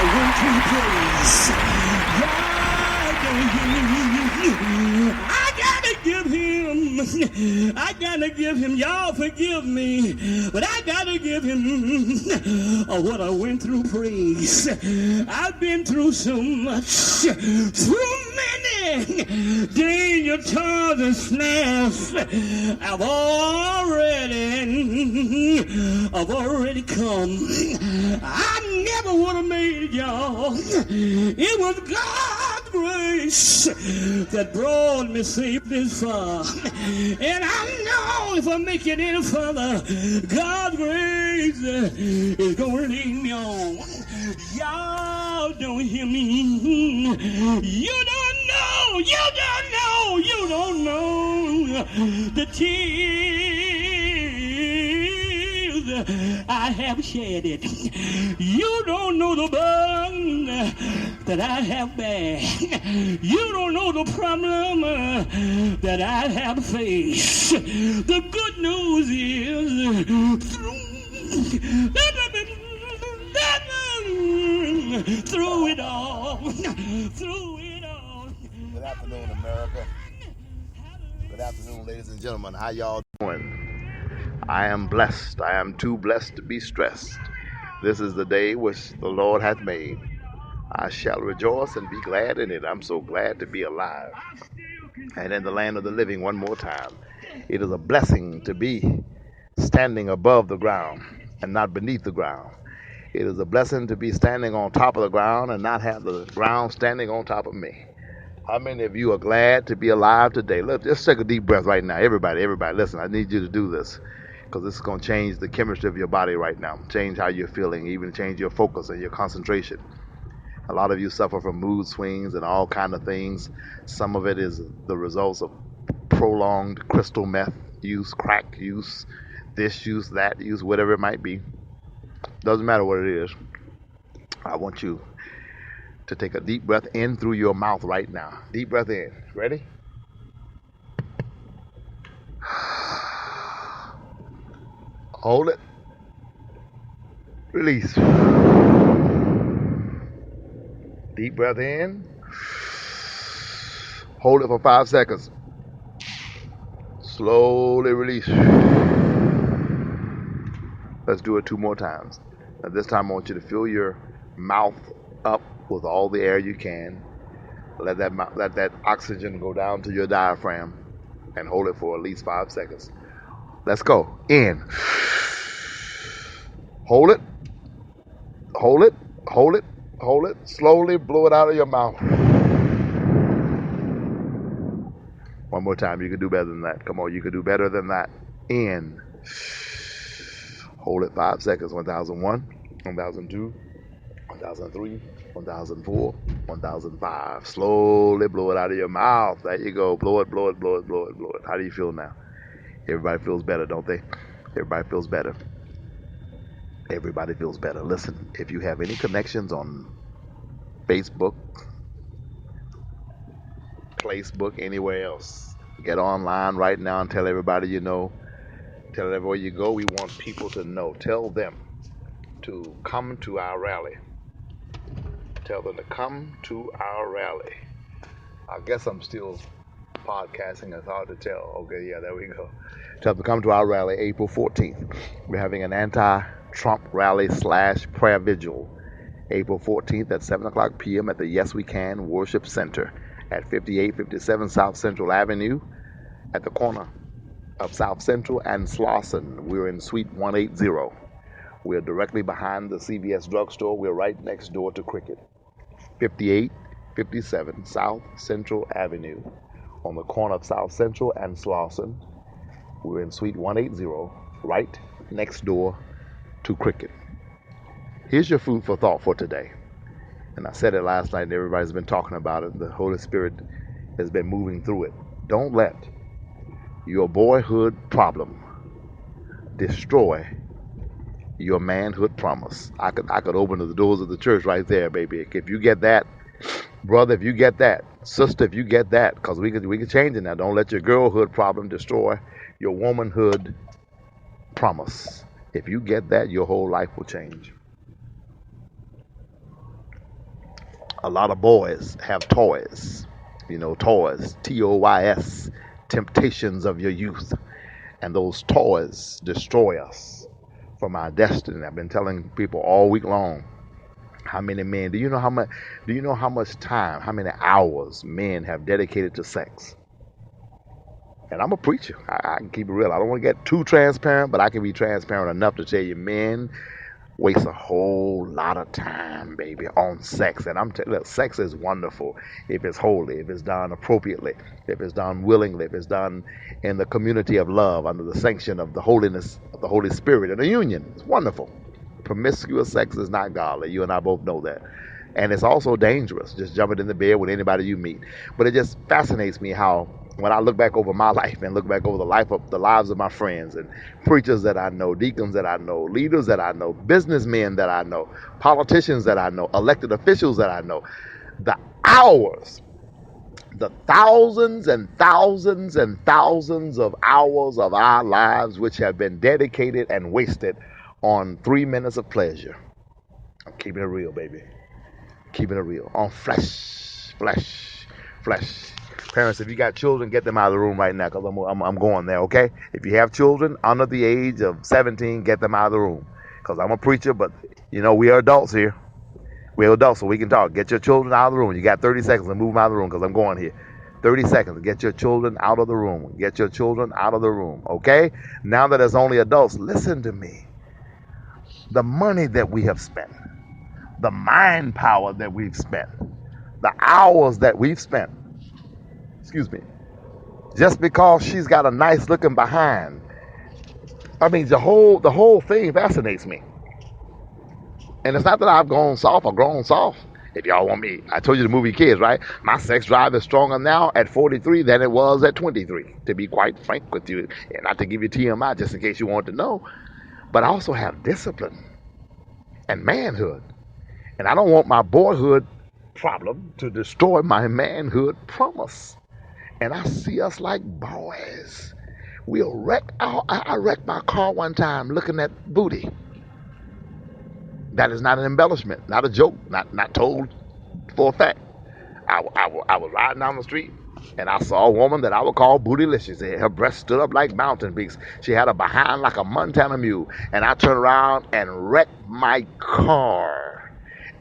went through praise. I gotta give him, y'all forgive me, but I gotta give him what I went through praise. I've been through so much, through many danger, toils, and snares. I've already come. I never would have made it, y'all. It was God's grace that brought me safe this far. And I know if I make it any further, God's grace is going to lead me on. Y'all don't hear me. You don't know the tears I have shed it. You don't know the burden that I have bear. You don't know the problem that I have faced. The good news is through it all. Good afternoon, America. Good afternoon, ladies and gentlemen. How y'all doing? I am blessed. I am too blessed to be stressed. This is the day which the Lord hath made. I shall rejoice and be glad in it. I'm so glad to be alive and in the land of the living one more time. It is a blessing to be standing above the ground and not beneath the ground. It is a blessing to be standing on top of the ground and not have the ground standing on top of me. How many of you are glad to be alive today? Look, just take a deep breath right now. Everybody, listen, I need you to do this because this is going to change the chemistry of your body right now, change how you're feeling, even change your focus and your concentration. A lot of you suffer from mood swings and all kind of things. Some of it is the results of prolonged crystal meth use, crack use, this use, that use, whatever it might be. Doesn't matter what it is. I want you to take a deep breath in through your mouth right now. Deep breath in. Ready? Hold it. Release. Deep breath in. Hold it for 5 seconds. Slowly release. Let's do it 2 more times. Now this time I want you to fill your mouth up with all the air you can. Let that oxygen go down to your diaphragm and hold it for at least 5 seconds. Let's go. In. Hold it. Hold it. Hold it. Hold it. Slowly blow it out of your mouth. One more time. You can do better than that. Come on. You can do better than that. In. Hold it 5 seconds. 1001, 1002, 1003, 1004, 1005. Slowly blow it out of your mouth. There you go. Blow it, blow it, blow it, blow it, blow it. How do you feel now? Everybody feels better, don't they? Everybody feels better. Everybody feels better. Listen, if you have any connections on Facebook, Facebook, anywhere else, get online right now and tell everybody you know. Tell everywhere you go, we want people to know. Tell them to come to our rally. Tell them to come to our rally. I guess I'm still podcasting. It's hard to tell. Okay, yeah, there we go. Tell them to come to our rally April 14th. We're having an anti-Trump rally / prayer vigil April 14th at 7 o'clock p.m. at the Yes We Can Worship Center at 5857 South Central Avenue at the corner of South Central and Slauson. We're in Suite 180. We're directly behind the CVS drugstore. We're right next door to Cricket. 5857 South Central Avenue on the corner of South Central and Slauson. We're in Suite 180, right next door to Cricket. Here's your food for thought for today. And I said it last night and everybody's been talking about it. The Holy Spirit has been moving through it. Don't let your boyhood problem destroy your manhood promise. I could open the doors of the church right there, baby. If you get that, brother, if you get that, sister, if you get that, because we can change it now. Don't let your girlhood problem destroy your womanhood promise. If you get that, your whole life will change. A lot of boys have toys, toys, TOYS, temptations of your youth. And those toys destroy us from our destiny. I've been telling people all week long how many men, do you know how much time, how many hours men have dedicated to sex? And I'm a preacher. I can keep it real. I don't want to get too transparent, but I can be transparent enough to tell you men waste a whole lot of time, baby, on sex. And look, sex is wonderful if it's holy, if it's done appropriately, if it's done willingly, if it's done in the community of love under the sanction of the holiness of the Holy Spirit and a union. It's wonderful. Promiscuous sex is not godly. You and I both know that. And it's also dangerous, just jumping in the bed with anybody you meet. But it just fascinates me how, when I look back over my life and look back over the lives of my friends and preachers that I know, deacons that I know, leaders that I know, businessmen that I know, politicians that I know, elected officials that I know, the hours, the thousands and thousands and thousands of hours of our lives which have been dedicated and wasted on 3 minutes of pleasure. I'm keeping it real, baby. Keeping it real. On flesh. Parents, if you got children, get them out of the room right now, because I'm going there, okay? If you have children under the age of 17, get them out of the room, because I'm a preacher, but, we are adults here. We're adults, so we can talk. Get your children out of the room. You got 30 seconds to move them out of the room, because I'm going here. 30 seconds to get your children out of the room. Get your children out of the room, okay? Now that it's only adults, listen to me. The money that we have spent, the mind power that we've spent, the hours that we've spent, just because she's got a nice looking behind. I mean, the whole thing fascinates me. And it's not that I've grown soft. If y'all want me, I told you the movie Kids, right? My sex drive is stronger now at 43 than it was at 23, to be quite frank with you. And not to give you TMI, just in case you want to know. But I also have discipline and manhood. And I don't want my boyhood problem to destroy my manhood promise. And I see us like boys. We'll wreck. I wrecked my car one time looking at booty. That is not an embellishment, not a joke, not told for a fact. I was riding down the street and I saw a woman that I would call bootylicious. Her breasts stood up like mountain peaks. She had a behind like a Montana mule. And I turned around and wrecked my car.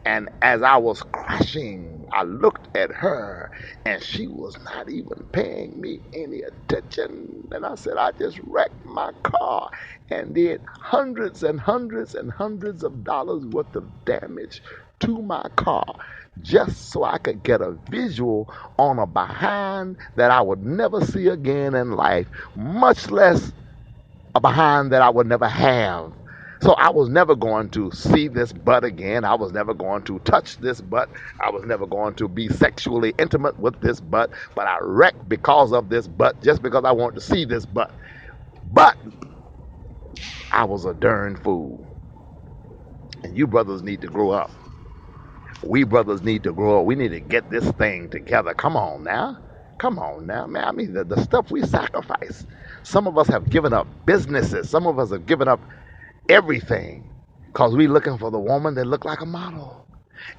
And as I was crashing, I looked at her, and she was not even paying me any attention. And I said, I just wrecked my car and did hundreds and hundreds and hundreds of dollars worth of damage to my car, just so I could get a visual on a behind that I would never see again in life, much less a behind that I would never have. So I was never going to see this butt again. I was never going to touch this butt. I was never going to be sexually intimate with this butt. But I wrecked because of this butt, just because I wanted to see this butt. But I was a darn fool. And you brothers need to grow up. We brothers need to grow up. We need to get this thing together. Come on now, man. I mean, the stuff we sacrifice. Some of us have given up businesses. Some of us have given up everything because we looking for the woman that look like a model,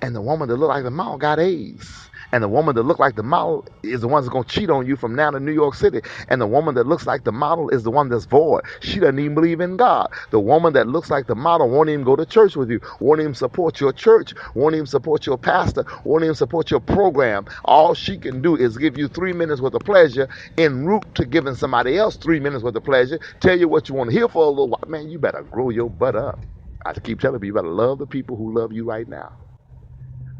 and the woman that look like the model got AIDS, and the woman that look like the model is the one that's going to cheat on you from now to New York City, and the woman that looks like the model is the one that's void. She doesn't even believe in God. The woman that looks like the model won't even go to church with you, won't even support your church, won't even support your pastor, won't even support your program. All she can do is give you 3 minutes worth of pleasure en route to giving somebody else 3 minutes worth of pleasure, tell you what you want to hear for a little while. Man, you better grow your butt up. I keep telling you better love the people who love you right now.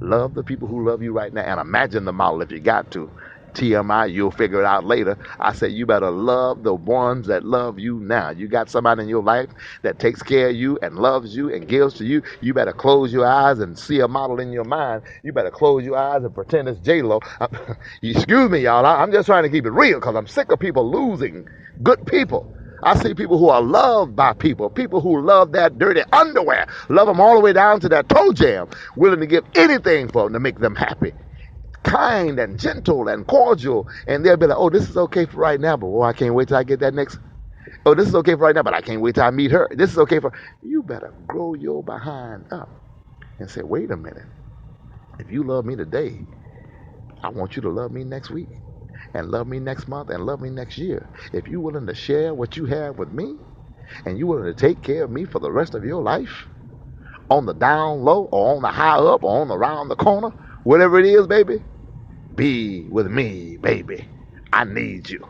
Love the people who love you right now. And imagine the model if you got to. TMI, you'll figure it out later. I say you better love the ones that love you now. You got somebody in your life that takes care of you and loves you and gives to you. You better close your eyes and see a model in your mind. You better close your eyes and pretend it's J-Lo. Excuse me, y'all. I'm just trying to keep it real because I'm sick of people losing good people. I see people who are loved by people who love that dirty underwear, love them all the way down to that toe jam, willing to give anything for them to make them happy. Kind and gentle and cordial, and they'll be like, oh, this is okay for right now, but oh, I can't wait till I get that next. Oh, this is okay for right now, but I can't wait till I meet her. This is okay for. You better grow your behind up and say, wait a minute. If you love me today, I want you to love me next week, and love me next month, and love me next year. If you're willing to share what you have with me, and you're willing to take care of me for the rest of your life, on the down low, or on the high up, or on the around the corner, whatever it is, baby, be with me, baby. I need you.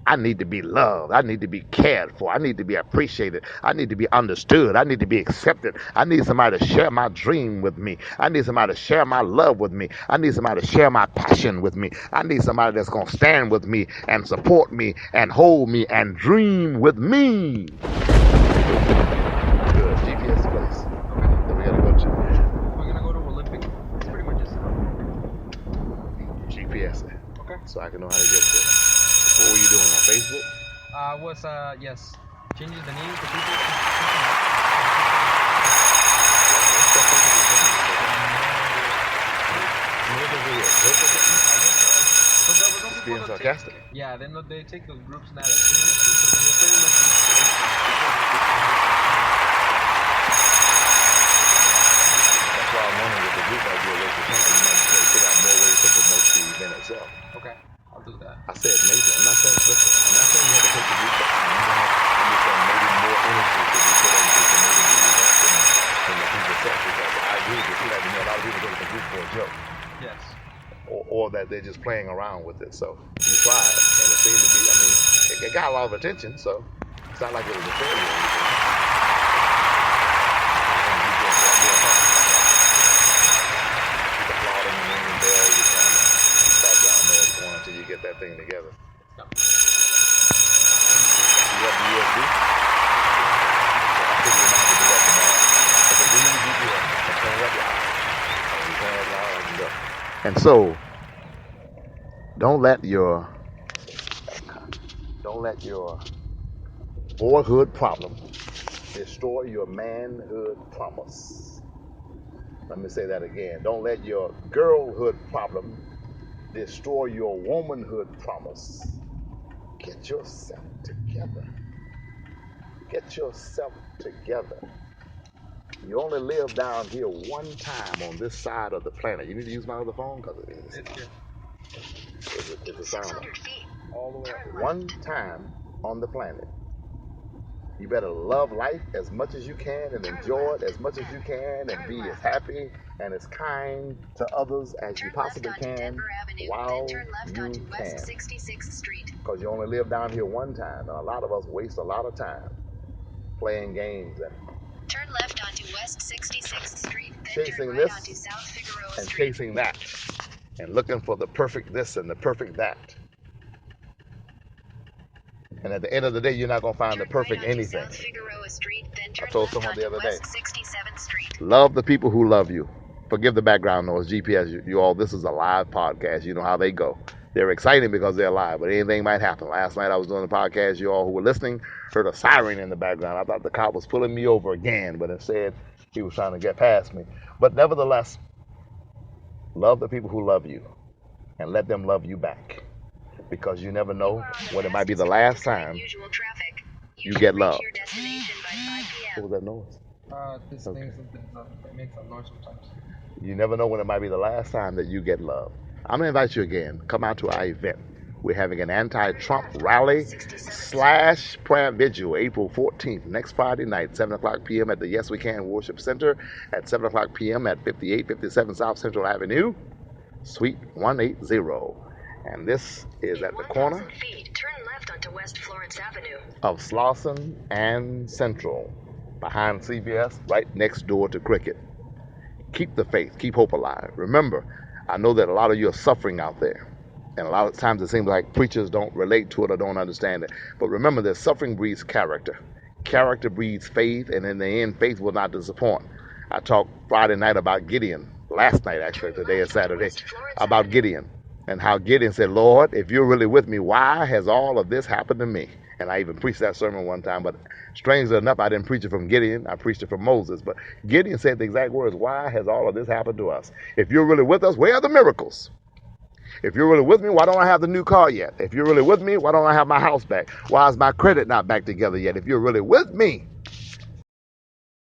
I need to be loved. I need to be cared for. I need to be appreciated. I need to be understood. I need to be accepted. I need somebody to share my dream with me. I need somebody to share my love with me. I need somebody to share my passion with me. I need somebody that's going to stand with me and support me and hold me and dream with me. Good. GPS place. Then we got to go to. We're going to go to Olympic. It's pretty much just GPS it. Okay. So I can know how to get there. What were you doing on Facebook? Yes. Changing the name to people. Being sarcastic. Yeah, then they take those groups now. That's why I'm wondering if the group might be a waste of time. You might just figure out more ways to promote the event itself. Okay, I'll do that. I said maybe. I'm not saying listen. I'm not saying you have to take the group back. I'm just saying maybe more energy could be put into promoting the event than the group itself. Because I agree with you. Like, a lot of people go to the group for a joke. Yes. Or that they're just playing around with it. So you tried, and it seemed to be. I mean, it got a lot of attention. So it's not like it was a failure or anything. Until you get that thing together. Yep. You have the USB? I think we might have to do that tomorrow. I said, give me the GPS. I'm turning it up loud. I'm turning it up loud, I can go. And so, don't let your boyhood problem destroy your manhood promise. Let me say that again. Don't let your girlhood problem destroy your womanhood promise. Get yourself together. Get yourself together. You only live down here one time on this side of the planet. You need to use my other phone because it's a sound all the way up. One time on the planet. You better love life as much as you can and enjoy it as much as you can and be as happy and as kind to others as you possibly can while you can. Because you only live down here one time, and a lot of us waste a lot of time playing games and turn left onto West 66th Street, then chasing turn right this onto South Figueroa and Street. chasing that and looking for the perfect this and the perfect that. And at the end of the day, you're not going to find the perfect anything. I told someone the other day, love the people who love you. Forgive the background noise. GPS, you all, this is a live podcast. You know how they go. They're exciting because they're live, but anything might happen. Last night I was doing the podcast. You all who were listening heard a siren in the background. I thought the cop was pulling me over again, but instead he was trying to get past me. But nevertheless, love the people who love you and let them love you back. Because you never know when it might be the last time you get love. What was that noise? This thing it makes a noise sometimes. You never know when it might be the last time that you get love. I'm going to invite you again. Come out to our event. We're having an anti-Trump rally / prayer vigil April 14th, next Friday night, 7 o'clock p.m. at the Yes We Can Worship Center, at 7 o'clock p.m. at 5857 South Central Avenue, Suite 180. And this is at the corner turn left onto West Florence Avenue of Slauson and Central, behind CVS, right next door to Cricket. Keep the faith, keep hope alive. Remember, I know that a lot of you are suffering out there, and a lot of times it seems like preachers don't relate to it or don't understand it. But remember that suffering breeds character. Character breeds faith, and in the end, faith will not disappoint. I talked Friday night about Gideon, last night actually, today is Saturday, about Gideon. And how Gideon said, Lord, if you're really with me, why has all of this happened to me? And I even preached that sermon one time, but strangely enough, I didn't preach it from Gideon. I preached it from Moses. But Gideon said the exact words, why has all of this happened to us? If you're really with us, where are the miracles? If you're really with me, why don't I have the new car yet? If you're really with me, why don't I have my house back? Why is my credit not back together yet? If you're really with me,